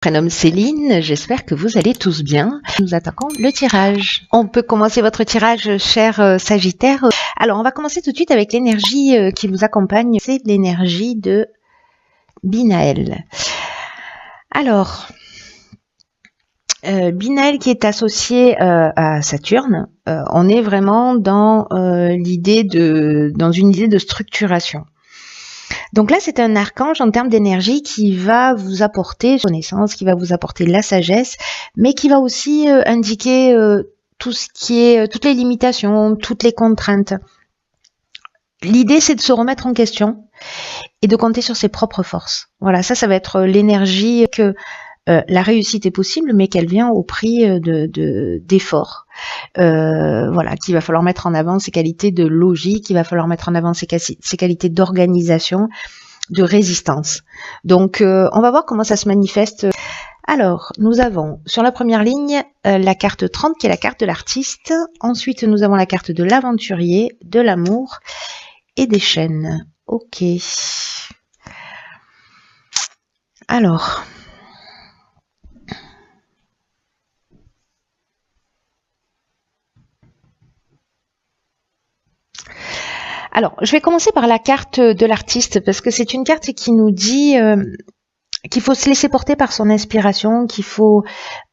Prénomme Céline, j'espère que vous allez tous bien. Nous attaquons le tirage. On peut commencer votre tirage, cher Sagittaire. Alors, on va commencer tout de suite avec l'énergie qui vous accompagne. C'est l'énergie de Binaël. Alors, Binaël qui est associé à Saturne, on est vraiment dans une idée de structuration. Donc là, c'est un archange en termes d'énergie qui va vous apporter connaissance, qui va vous apporter la sagesse, mais qui va aussi indiquer tout ce qui est toutes les limitations, toutes les contraintes. L'idée, c'est de se remettre en question et de compter sur ses propres forces. Voilà, ça va être l'énergie que la réussite est possible, mais qu'elle vient au prix d'efforts. Voilà, qu'il va falloir mettre en avant ses qualités de logique, il va falloir mettre en avant ses qualités d'organisation, de résistance. Donc, on va voir comment ça se manifeste. Alors, nous avons sur la première ligne la carte 30 qui est la carte de l'artiste. Ensuite, nous avons la carte de l'aventurier, de l'amour et des chaînes. Ok. Alors... Alors, je vais commencer par la carte de l'artiste parce que c'est une carte qui nous dit qu'il faut se laisser porter par son inspiration, qu'il faut,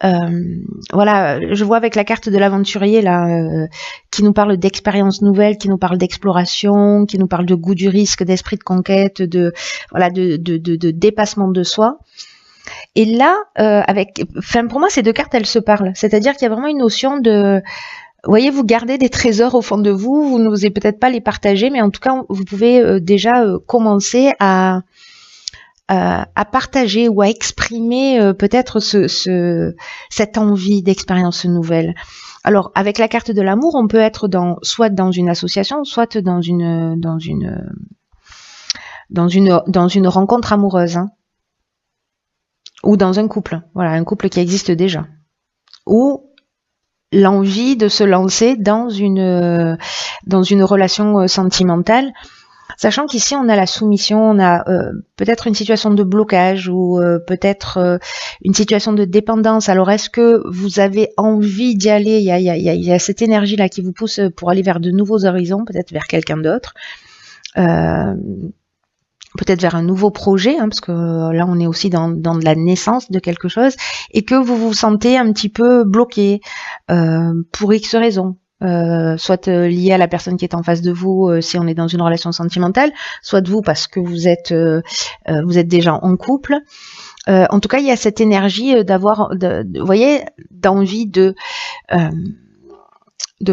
voilà, je vois avec la carte de l'aventurier là, qui nous parle d'expériences nouvelles, qui nous parle d'exploration, qui nous parle de goût du risque, d'esprit de conquête, de dépassement de soi. Et là, pour moi, ces deux cartes, elles se parlent. C'est-à-dire qu'il y a vraiment une notion de vous voyez, vous gardez des trésors au fond de vous, vous n'osez peut-être pas les partager, mais en tout cas, vous pouvez déjà commencer à partager ou à exprimer peut-être cette envie d'expérience nouvelle. Alors, avec la carte de l'amour, on peut être soit dans une association, soit dans une rencontre amoureuse, hein, ou dans un couple. Voilà, un couple qui existe déjà. Ou l'envie de se lancer dans une relation sentimentale, sachant qu'ici on a la soumission, on a peut-être une situation de blocage ou peut-être une situation de dépendance. Alors est-ce que vous avez envie d'y aller? Il y a cette énergie là qui vous pousse pour aller vers de nouveaux horizons, peut-être vers quelqu'un d'autre, peut-être vers un nouveau projet, hein, parce que là on est aussi dans de la naissance de quelque chose, et que vous vous sentez un petit peu bloqué pour X raisons, soit lié à la personne qui est en face de vous si on est dans une relation sentimentale, soit vous parce que vous êtes déjà en couple. En tout cas, il y a cette énergie d'avoir, vous voyez, d'envie de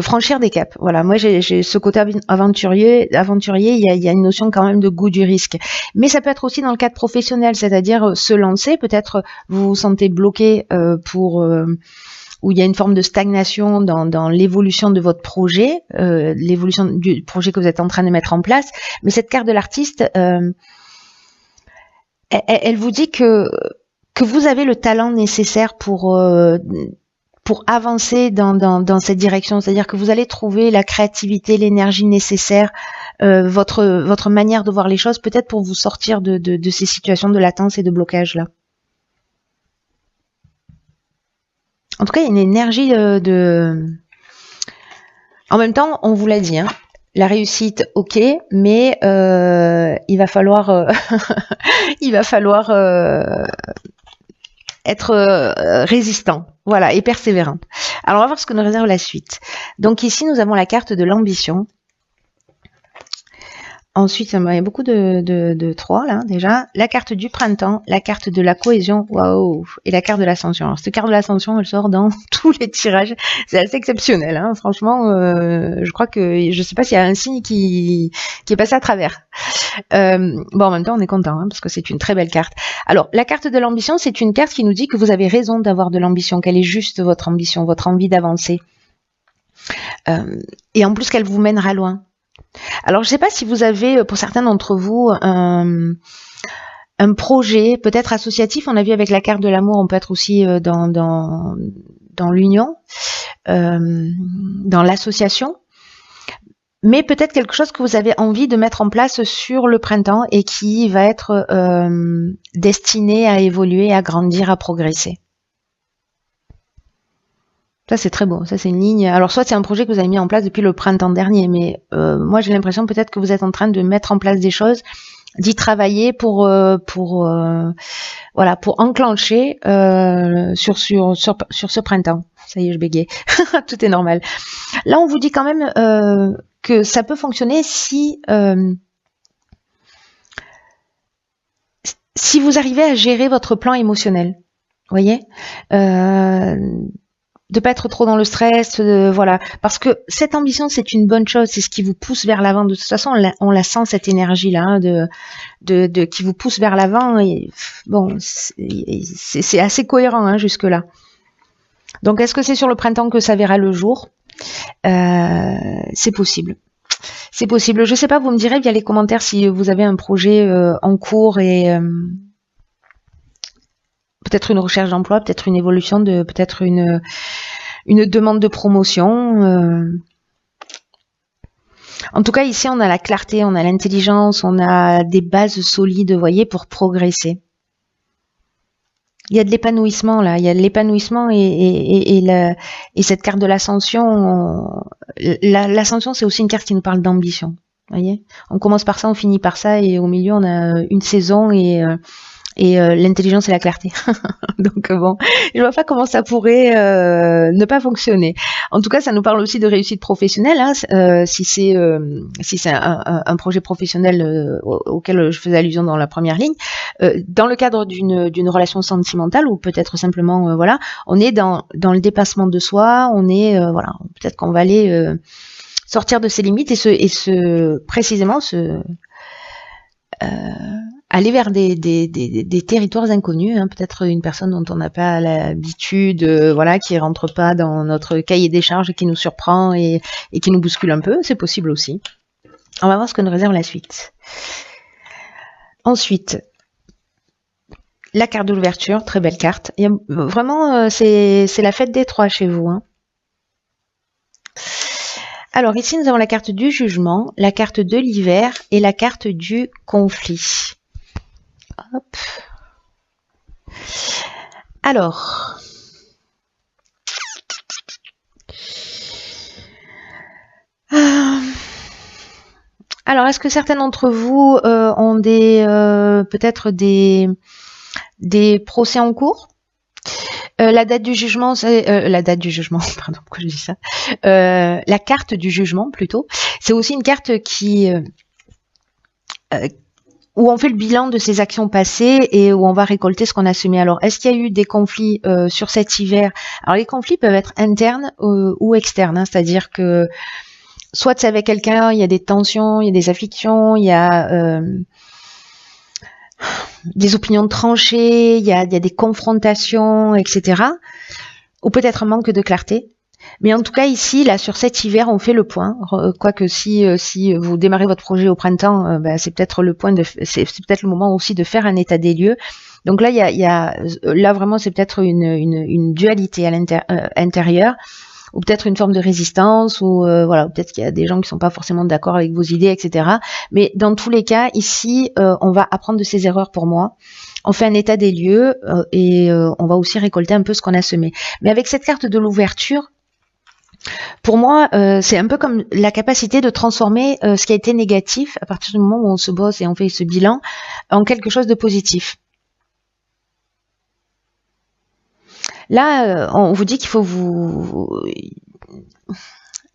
franchir des caps. Voilà, moi j'ai ce côté aventurier, il y a une notion quand même de goût du risque. Mais ça peut être aussi dans le cadre professionnel, c'est-à-dire se lancer, peut-être vous vous sentez bloqué où il y a une forme de stagnation dans l'évolution de votre projet, l'évolution du projet que vous êtes en train de mettre en place. Mais cette carte de l'artiste, elle vous dit que vous avez le talent nécessaire pour avancer dans cette direction, c'est-à-dire que vous allez trouver la créativité, l'énergie nécessaire, votre manière de voir les choses, peut-être pour vous sortir de ces situations de latence et de blocage là. En tout cas, il y a une énergie En même temps, on vous l'a dit, hein, la réussite, ok, mais il va falloir être résistant, voilà, et persévérant. Alors, on va voir ce que nous réserve la suite. Donc ici, nous avons la carte de l'ambition. Ensuite, il y a beaucoup de 3 là déjà. La carte du printemps, la carte de la cohésion, waouh, et la carte de l'ascension. Alors cette carte de l'ascension, elle sort dans tous les tirages. C'est assez exceptionnel, hein. Franchement. Je crois que je sais pas s'il y a un signe qui est passé à travers. Bon, en même temps, on est content hein, parce que c'est une très belle carte. Alors, la carte de l'ambition, c'est une carte qui nous dit que vous avez raison d'avoir de l'ambition, qu'elle est juste votre ambition, votre envie d'avancer, et en plus qu'elle vous mènera loin. Alors, je ne sais pas si vous avez, pour certains d'entre vous, un projet peut-être associatif. On a vu avec la carte de l'amour, on peut être aussi dans l'union, dans l'association. mais peut-être quelque chose que vous avez envie de mettre en place sur le printemps et qui va être destiné à évoluer, à grandir, à progresser. Ça, c'est très beau. Ça, c'est une ligne. Alors, soit c'est un projet que vous avez mis en place depuis le printemps dernier, mais moi, j'ai l'impression peut-être que vous êtes en train de mettre en place des choses, d'y travailler pour enclencher sur ce printemps. Ça y est, je bégaye. Tout est normal. Là, on vous dit quand même que ça peut fonctionner si vous arrivez à gérer votre plan émotionnel. Vous voyez, de pas être trop dans le stress, voilà, parce que cette ambition c'est une bonne chose, c'est ce qui vous pousse vers l'avant. De toute façon, on la sent cette énergie là, hein, qui vous pousse vers l'avant. Et bon, c'est assez cohérent hein, jusque là. Donc, est-ce que c'est sur le printemps que ça verra le jour? C'est possible. C'est possible. Je sais pas, vous me direz via les commentaires si vous avez un projet en cours et peut-être une recherche d'emploi, peut-être une évolution, peut-être une demande de promotion. En tout cas, ici, on a la clarté, on a l'intelligence, on a des bases solides, vous voyez, pour progresser. Il y a de l'épanouissement là, il y a de l'épanouissement et cette carte de l'ascension. L'ascension, c'est aussi une carte qui nous parle d'ambition. Vous voyez, on commence par ça, on finit par ça, et au milieu, on a une saison et l'intelligence et la clarté. Donc bon, je vois pas comment ça pourrait ne pas fonctionner. En tout cas, ça nous parle aussi de réussite professionnelle. Hein, si c'est un projet professionnel auquel je faisais allusion dans la première ligne, dans le cadre d'une relation sentimentale ou peut-être simplement voilà, on est dans le dépassement de soi. On est voilà, peut-être qu'on va aller sortir de ses limites et précisément aller vers des territoires inconnus, hein, peut-être une personne dont on n'a pas l'habitude, voilà, qui rentre pas dans notre cahier des charges et qui nous surprend et qui nous bouscule un peu, c'est possible aussi. On va voir ce que nous réserve la suite. Ensuite, la carte de l'ouverture, très belle carte. Il y a, vraiment, c'est la fête des trois chez vous. Hein. Alors ici, nous avons la carte du jugement, la carte de l'hiver et la carte du conflit. Hop. Alors, est-ce que certains d'entre vous ont peut-être des procès en cours? La date du jugement, c'est la date du jugement. Pardon, pourquoi je dis ça? La carte du jugement plutôt. C'est aussi une carte qui où on fait le bilan de ses actions passées et où on va récolter ce qu'on a semé. Alors, est-ce qu'il y a eu des conflits sur cet hiver? Alors, les conflits peuvent être internes ou externes, hein, c'est-à-dire que soit c'est avec quelqu'un, il y a des tensions, il y a des afflictions, il y a des opinions tranchées, il y a des confrontations, etc. Ou peut-être un manque de clarté. Mais en tout cas, ici, là, sur cet hiver, on fait le point. Quoique si vous démarrez votre projet au printemps, c'est peut-être c'est peut-être le moment aussi de faire un état des lieux. Donc là, là vraiment, c'est peut-être une dualité à l'intérieur, ou peut-être une forme de résistance, ou voilà, peut-être qu'il y a des gens qui sont pas forcément d'accord avec vos idées, etc. Mais dans tous les cas, ici, on va apprendre de ses erreurs pour moi. On fait un état des lieux et on va aussi récolter un peu ce qu'on a semé. Mais avec cette carte de l'ouverture, pour moi, c'est un peu comme la capacité de transformer ce qui a été négatif à partir du moment où on se bosse et on fait ce bilan en quelque chose de positif. Là, on vous dit qu'il faut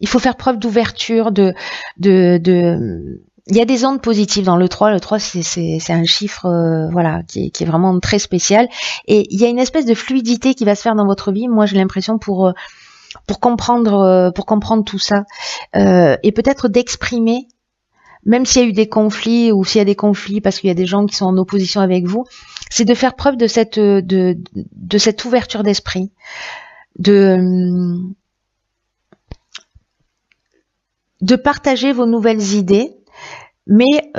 il faut faire preuve d'ouverture, il y a des ondes positives dans le 3. Le 3, c'est un chiffre voilà, qui est vraiment très spécial. Et il y a une espèce de fluidité qui va se faire dans votre vie. Moi, j'ai l'impression pour comprendre tout ça et peut-être d'exprimer, même s'il y a eu des conflits ou s'il y a des conflits parce qu'il y a des gens qui sont en opposition avec vous, c'est de faire preuve de cette ouverture d'esprit, de partager vos nouvelles idées, mais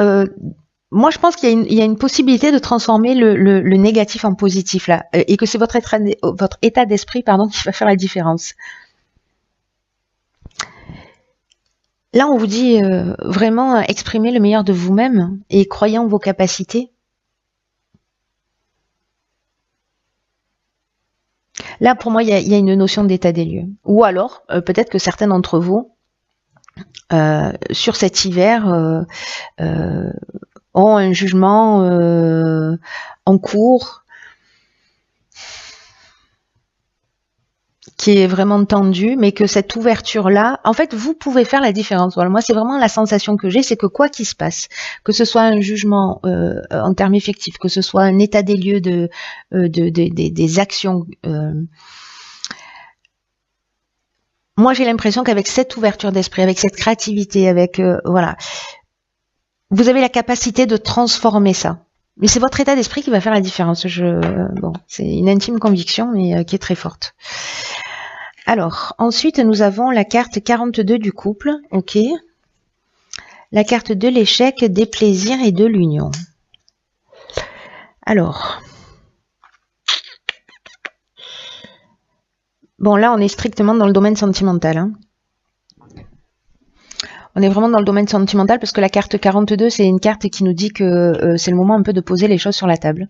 moi je pense qu'il y a une possibilité de transformer le négatif en positif là, et que c'est votre état d'esprit qui va faire la différence. Là, on vous dit vraiment exprimer le meilleur de vous-même et croyez en vos capacités. Là, pour moi, il y a une notion d'état des lieux. Ou alors, peut-être que certains d'entre vous, sur cet hiver, ont un jugement en cours qui est vraiment tendu, mais que cette ouverture-là, en fait, vous pouvez faire la différence. Voilà, moi, c'est vraiment la sensation que j'ai, c'est que quoi qu'il se passe, que ce soit un jugement en termes effectifs, que ce soit un état des lieux des actions, moi, j'ai l'impression qu'avec cette ouverture d'esprit, avec cette créativité, avec voilà, vous avez la capacité de transformer ça. Mais c'est votre état d'esprit qui va faire la différence. Bon, c'est une intime conviction, mais qui est très forte. Alors, ensuite, nous avons la carte 42 du couple, ok. La carte de l'échec, des plaisirs et de l'union. Alors, bon, là, on est strictement dans le domaine sentimental. Hein. On est vraiment dans le domaine sentimental parce que la carte 42, c'est une carte qui nous dit que c'est le moment un peu de poser les choses sur la table.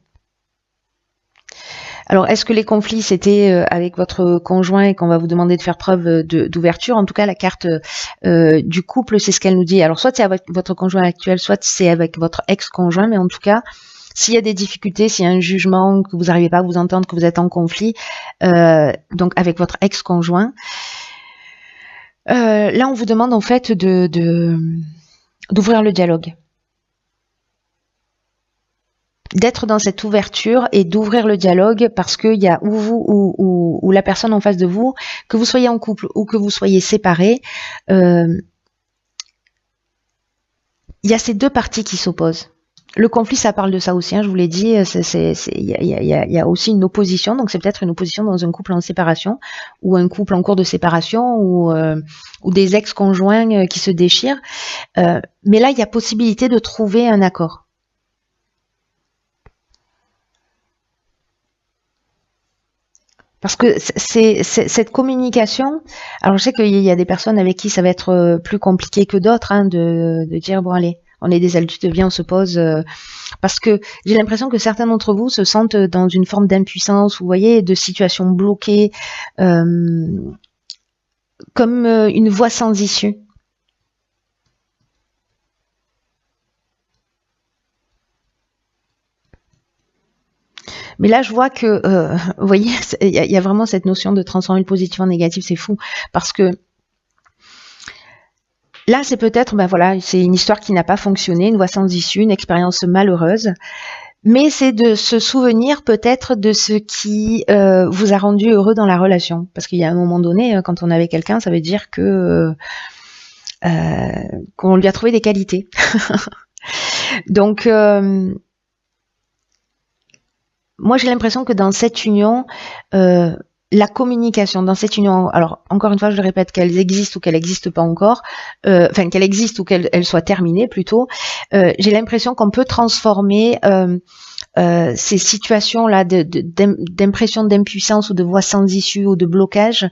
Alors, est-ce que les conflits, c'était avec votre conjoint et qu'on va vous demander de faire preuve d'ouverture? En tout cas, la carte du couple, c'est ce qu'elle nous dit. Alors, soit c'est avec votre conjoint actuel, soit c'est avec votre ex-conjoint, mais en tout cas, s'il y a des difficultés, s'il y a un jugement, que vous n'arrivez pas à vous entendre, que vous êtes en conflit, donc avec votre ex-conjoint, là, on vous demande en fait d'ouvrir le dialogue. D'être dans cette ouverture et d'ouvrir le dialogue parce qu'il y a ou vous ou la personne en face de vous, que vous soyez en couple ou que vous soyez séparés, il y a ces deux parties qui s'opposent. Le conflit, ça parle de ça aussi, hein, je vous l'ai dit, il y a aussi une opposition, donc c'est peut-être une opposition dans un couple en séparation ou un couple en cours de séparation ou des ex-conjoints qui se déchirent. Mais là, il y a possibilité de trouver un accord. Parce que c'est cette communication. Alors je sais qu'il y a des personnes avec qui ça va être plus compliqué que d'autres, hein, de dire bon allez, on est des adultes, viens on se pose. Parce que j'ai l'impression que certains d'entre vous se sentent dans une forme d'impuissance, vous voyez, de situation bloquée, comme une voie sans issue. Mais là, je vois que, vous voyez, il y a vraiment cette notion de transformer le positif en négatif, c'est fou. Parce que là, c'est peut-être, ben voilà, c'est une histoire qui n'a pas fonctionné, une voie sans issue, une expérience malheureuse. Mais c'est de se souvenir peut-être de ce qui vous a rendu heureux dans la relation. Parce qu'il y a un moment donné, quand on est avec quelqu'un, ça veut dire que qu'on lui a trouvé des qualités. Donc, moi, j'ai l'impression que dans cette union, la communication dans cette union, alors encore une fois, je le répète, qu'elles existent ou qu'elles n'existent pas encore, enfin qu'elles existent ou qu'elles soient terminées plutôt, j'ai l'impression qu'on peut transformer ces situations-là d'impression d'impuissance ou de voie sans issue ou de blocage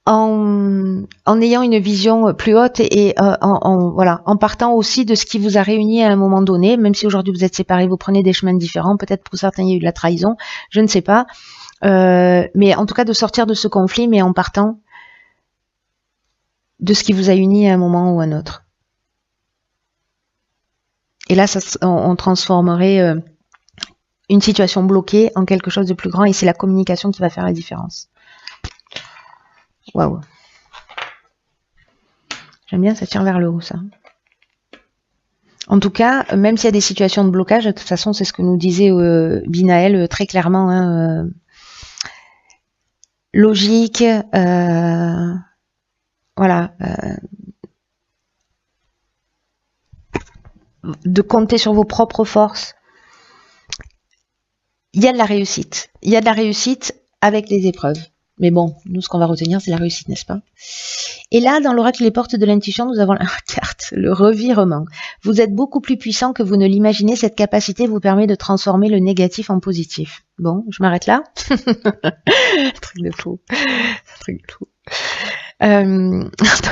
en ayant une vision plus haute et en partant aussi de ce qui vous a réuni à un moment donné, même si aujourd'hui vous êtes séparés, vous prenez des chemins différents, peut-être pour certains il y a eu de la trahison, je ne sais pas, mais en tout cas de sortir de ce conflit, mais en partant de ce qui vous a uni à un moment ou à un autre. Et là, on transformerait une situation bloquée en quelque chose de plus grand, et c'est la communication qui va faire la différence. Waouh. J'aime bien, ça tire vers le haut, ça. En tout cas, même s'il y a des situations de blocage, de toute façon, c'est ce que nous disait Binaël très clairement. Hein, logique, voilà. De compter sur vos propres forces. Il y a de la réussite. Il y a de la réussite avec les épreuves. Mais bon, nous, ce qu'on va retenir, c'est la réussite, n'est-ce pas? Et là, dans l'oracle Les Portes de l'Intuition, nous avons la carte, le revirement. Vous êtes beaucoup plus puissant que vous ne l'imaginez. Cette capacité vous permet de transformer le négatif en positif. Bon, je m'arrête là. Truc de fou. Truc de fou. Donc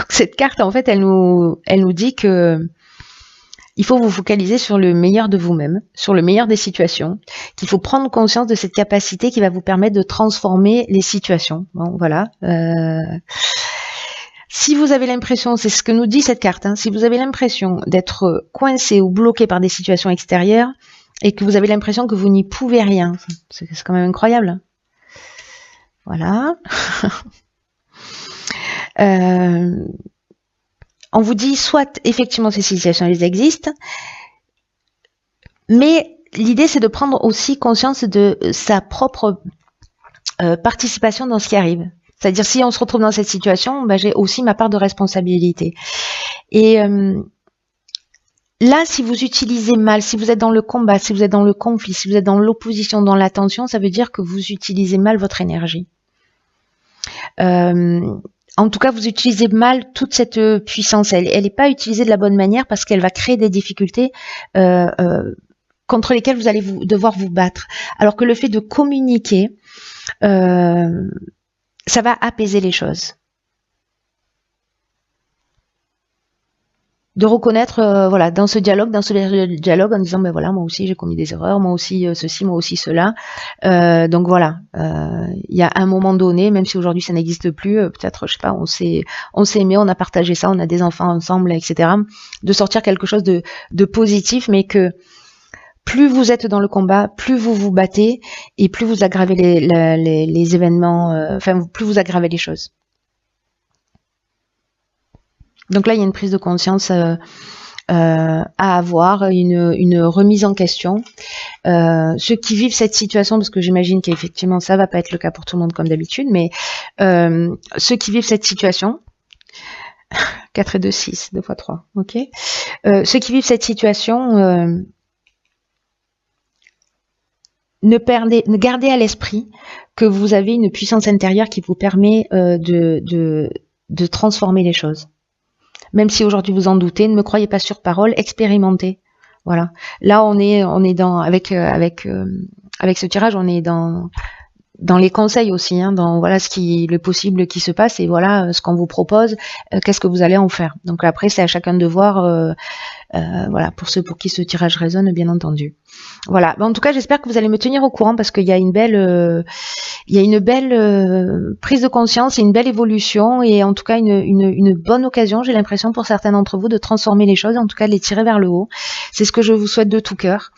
cette carte, en fait, elle nous dit que il faut vous focaliser sur le meilleur de vous-même, sur le meilleur des situations, qu'il faut prendre conscience de cette capacité qui va vous permettre de transformer les situations. Bon, voilà. Si vous avez l'impression, c'est ce que nous dit cette carte, hein, si vous avez l'impression d'être coincé ou bloqué par des situations extérieures et que vous avez l'impression que vous n'y pouvez rien, c'est quand même incroyable. Voilà. On vous dit soit effectivement ces situations elles existent, mais l'idée c'est de prendre aussi conscience de sa propre participation dans ce qui arrive. C'est-à-dire si on se retrouve dans cette situation, ben, j'ai aussi ma part de responsabilité. Et là, si vous utilisez mal, si vous êtes dans le combat, si vous êtes dans le conflit, si vous êtes dans l'opposition, dans la tension, ça veut dire que vous utilisez mal votre énergie. En tout cas, vous utilisez mal toute cette puissance. Elle n'est pas utilisée de la bonne manière parce qu'elle va créer des difficultés contre lesquelles vous allez devoir vous battre. Alors que le fait de communiquer, ça va apaiser les choses. De reconnaître, voilà, dans ce dialogue en disant, ben voilà, moi aussi j'ai commis des erreurs, moi aussi ceci, moi aussi cela. Donc voilà, il y a un moment donné, même si aujourd'hui ça n'existe plus, peut-être, je sais pas, on s'est aimé, on a partagé ça, on a des enfants ensemble, etc. De sortir quelque chose de positif, mais que plus vous êtes dans le combat, plus vous vous battez et plus vous aggravez les événements, enfin plus vous aggravez les choses. Donc là, il y a une prise de conscience à avoir, une remise en question. Ceux qui vivent cette situation, parce que j'imagine qu'effectivement ça va pas être le cas pour tout le monde comme d'habitude, mais ceux qui vivent cette situation, 4 et 2, 6, 2 fois 3, ok. Ceux qui vivent cette situation, gardez à l'esprit que vous avez une puissance intérieure qui vous permet de transformer les choses. Même si aujourd'hui vous en doutez, ne me croyez pas sur parole, expérimentez. Voilà. Là, on est dans avec ce tirage, on est dans les conseils aussi, hein, dans voilà le possible qui se passe et voilà ce qu'on vous propose, qu'est-ce que vous allez en faire. Donc après, c'est à chacun de voir. Voilà, pour ceux pour qui ce tirage résonne, bien entendu. Voilà. En tout cas, j'espère que vous allez me tenir au courant parce qu'il y a une belle prise de conscience et une belle évolution et en tout cas une bonne occasion, j'ai l'impression pour certains d'entre vous de transformer les choses, en tout cas de les tirer vers le haut. C'est ce que je vous souhaite de tout cœur.